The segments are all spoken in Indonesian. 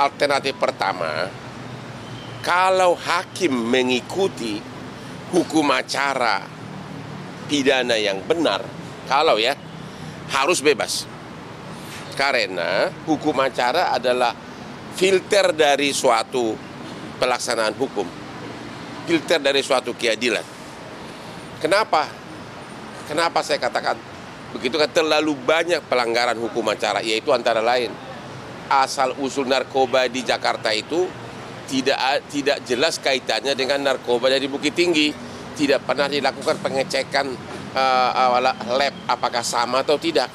alternatif pertama, kalau hakim mengikuti hukum acara pidana yang benar, kalau ya, harus bebas. Karena hukum acara adalah filter dari suatu pelaksanaan hukum, filter dari suatu keadilan. Kenapa? Kenapa saya katakan begitu? Kan terlalu banyak pelanggaran hukum acara, yaitu antara lain asal usul narkoba di Jakarta itu tidak jelas kaitannya dengan narkoba dari Bukit Tinggi. Tidak pernah dilakukan pengecekan lab apakah sama atau tidak.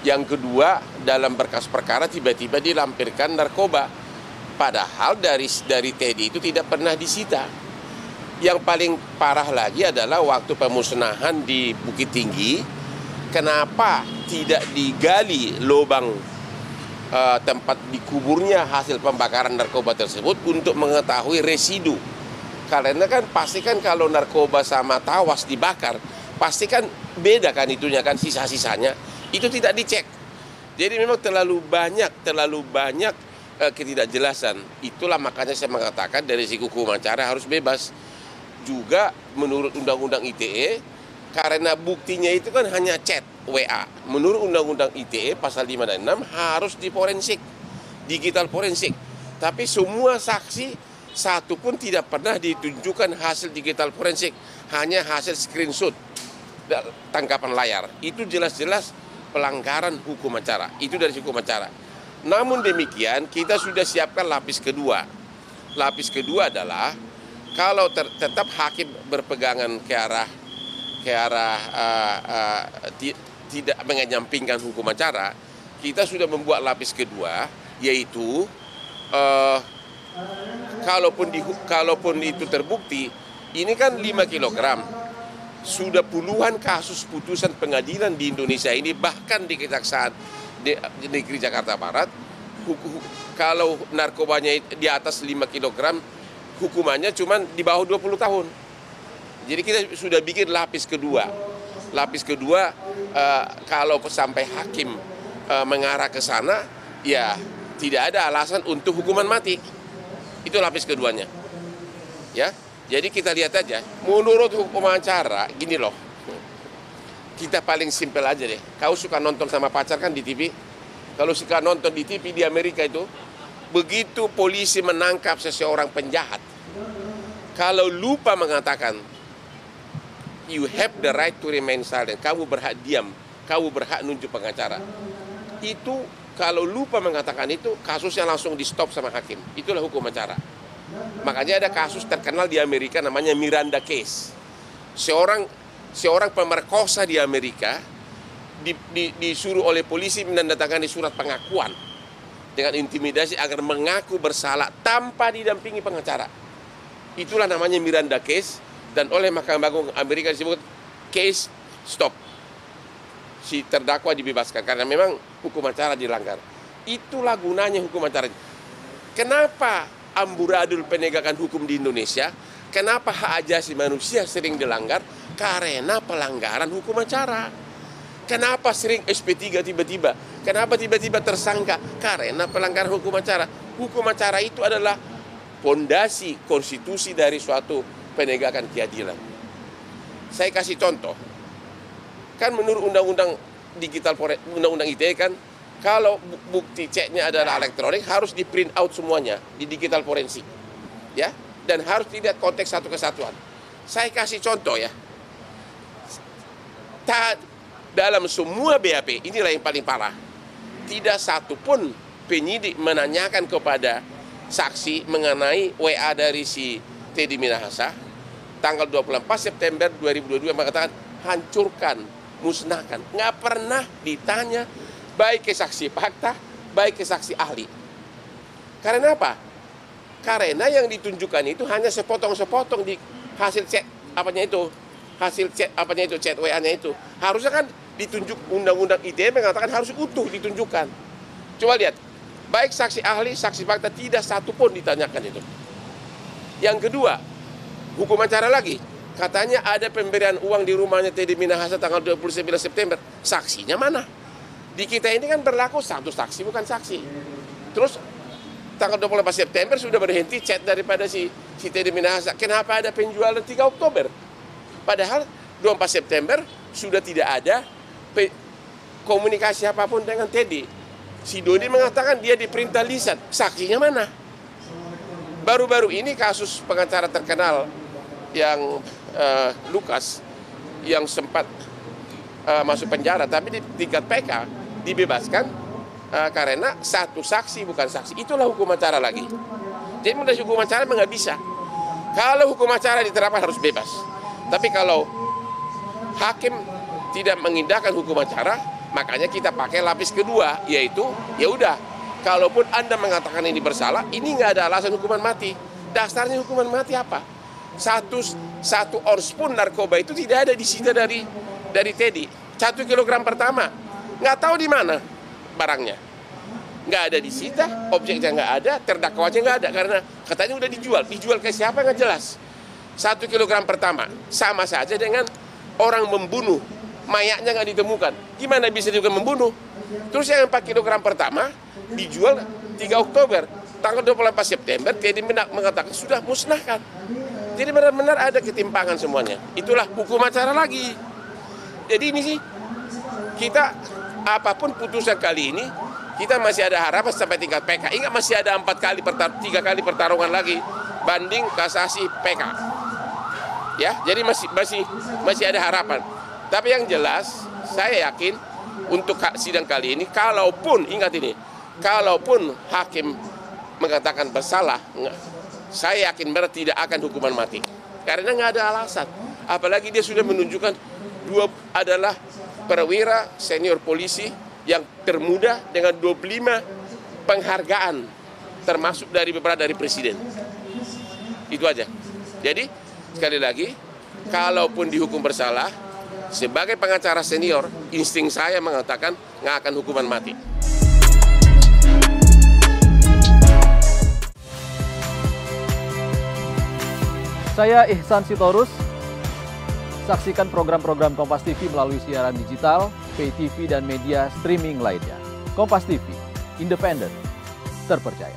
Yang kedua, dalam berkas perkara tiba-tiba dilampirkan narkoba, padahal dari Teddy itu tidak pernah disita. Yang paling parah lagi adalah waktu pemusnahan di Bukit Tinggi, kenapa tidak digali lubang tempat dikuburnya hasil pembakaran narkoba tersebut untuk mengetahui residu. Karena kan pasti kan kalau narkoba sama tawas dibakar, pasti kan beda kan itunya kan, sisa-sisanya itu tidak dicek. Jadi memang terlalu banyak ketidakjelasan. Itulah makanya saya mengatakan dari segi hukum acara harus bebas. Juga menurut Undang-Undang ITE, karena buktinya itu kan hanya chat WA. Menurut Undang-Undang ITE pasal 5 dan 6 harus diforensik, digital forensik. Tapi semua saksi satu pun tidak pernah ditunjukkan hasil digital forensik, hanya hasil screenshot tangkapan layar. Itu jelas-jelas pelanggaran hukum acara. Itu dari hukum acara. Namun demikian kita sudah siapkan lapis kedua. Lapis kedua adalah kalau tetap hakim berpegangan ke arah tidak menyampingkan hukum acara, kita sudah membuat lapis kedua, yaitu kalaupun itu terbukti, ini kan 5 kilogram, sudah puluhan kasus putusan pengadilan di Indonesia ini, bahkan di Kejaksaan Negeri Jakarta Barat, kalau narkobanya di atas 5 kilogram, hukumannya cuma di bawah 20 tahun. Jadi kita sudah bikin lapis kedua. Lapis kedua, kalau sampai hakim mengarah ke sana, ya tidak ada alasan untuk hukuman mati. Itu lapis keduanya. Ya, jadi kita lihat aja. Menurut hukum acara, gini loh. Kita paling simpel aja deh. Kau suka nonton sama pacar kan di TV? Kalau suka nonton di TV di Amerika itu, begitu polisi menangkap seseorang penjahat, kalau lupa mengatakan you have the right to remain silent, kamu berhak diam, kamu berhak nunjuk pengacara. Itu kalau lupa mengatakan itu, kasusnya langsung di stop sama hakim. Itulah hukum acara. Makanya ada kasus terkenal di Amerika namanya Miranda Case. Seorang pemerkosa di Amerika disuruh oleh polisi menandatangani surat pengakuan dengan intimidasi agar mengaku bersalah tanpa didampingi pengacara. Itulah namanya Miranda Case, dan oleh Mahkamah Agung Amerika disebut case stop. Si terdakwa dibebaskan karena memang hukum acara dilanggar. Itulah gunanya hukum acara. Kenapa amburadul penegakan hukum di Indonesia, kenapa hak asasi manusia sering dilanggar? Karena pelanggaran hukum acara. Kenapa sering SP3 tiba-tiba? Kenapa tiba-tiba tersangka? Karena pelanggaran hukum acara. Hukum acara itu adalah fondasi konstitusi dari suatu penegakan keadilan. Saya kasih contoh. Kan menurut Undang-Undang Digital Undang-Undang ITE kan, kalau bukti ceknya adalah elektronik harus di print out semuanya di digital forensik. Ya, dan harus dilihat konteks satu kesatuan. Saya kasih contoh ya. Dalam semua BAP, inilah yang paling parah. Tidak satu pun penyidik menanyakan kepada saksi mengenai WA dari si Teddy Minahasa tanggal 24 September 2022 mengatakan hancurkan, musnahkan. Nggak pernah ditanya baik ke saksi fakta, baik ke saksi ahli. Karena apa? Karena yang ditunjukkan itu hanya sepotong-sepotong di hasil chat chat WA-nya itu. Harusnya kan ditunjuk, Undang-Undang ITE mengatakan harus utuh ditunjukkan. Coba lihat, baik saksi ahli, saksi fakta tidak satu pun ditanyakan itu. Yang kedua, hukum acara lagi. Katanya ada pemberian uang di rumahnya Teddy Minahasa tanggal 29 September. Saksinya mana? Di kita ini kan berlaku satu saksi bukan saksi. Terus tanggal 28 September sudah berhenti chat daripada si Teddy Minahasa. Kenapa ada penjualan 3 Oktober? Padahal 24 September sudah tidak ada komunikasi apapun dengan Teddy. Si Dodi mengatakan dia diperintah lisan. Saksinya mana? Baru-baru ini kasus pengacara terkenal yang Lukas yang sempat masuk penjara, tapi di tingkat PK dibebaskan karena satu saksi bukan saksi. Itulah hukum acara lagi. Jadi menurut hukum acara nggak bisa. Kalau hukum acara diterapkan harus bebas. Tapi kalau hakim tidak mengindahkan hukum acara, makanya kita pakai lapis kedua, yaitu ya udah, kalaupun Anda mengatakan ini bersalah, ini nggak ada alasan hukuman mati. Dasarnya hukuman mati apa? Satu ons pun narkoba itu tidak ada disita dari Teddy. 1 kilogram pertama nggak tahu di mana barangnya, nggak ada disita, objeknya nggak ada, terdakwanya nggak ada karena katanya udah dijual ke siapa nggak jelas. 1 kilogram pertama sama saja dengan orang membunuh, mayatnya nggak ditemukan. Gimana bisa juga membunuh? Terus yang 4 kilogram pertama dijual 3 Oktober, tanggal 28 September Teddy mengatakan sudah musnahkan. Jadi benar-benar ada ketimpangan semuanya. Itulah hukum acara lagi. Jadi ini sih, kita apapun putusan kali ini, kita masih ada harapan sampai tingkat PK. Ingat masih ada 3 kali pertarungan lagi banding kasasi PK. Ya, jadi masih ada harapan. Tapi yang jelas, saya yakin untuk sidang kali ini, kalaupun hakim mengatakan bersalah, saya yakin benar tidak akan hukuman mati. Karena nggak ada alasan. Apalagi dia sudah menunjukkan adalah perwira senior polisi yang termuda dengan 25 penghargaan, termasuk beberapa dari presiden. Itu aja. Jadi, sekali lagi, kalaupun dihukum bersalah, sebagai pengacara senior, insting saya mengatakan nggak akan hukuman mati. Saya Ihsan Sitorus. Saksikan program-program Kompas TV melalui siaran digital, pay TV, dan media streaming lainnya. Kompas TV, independen, terpercaya.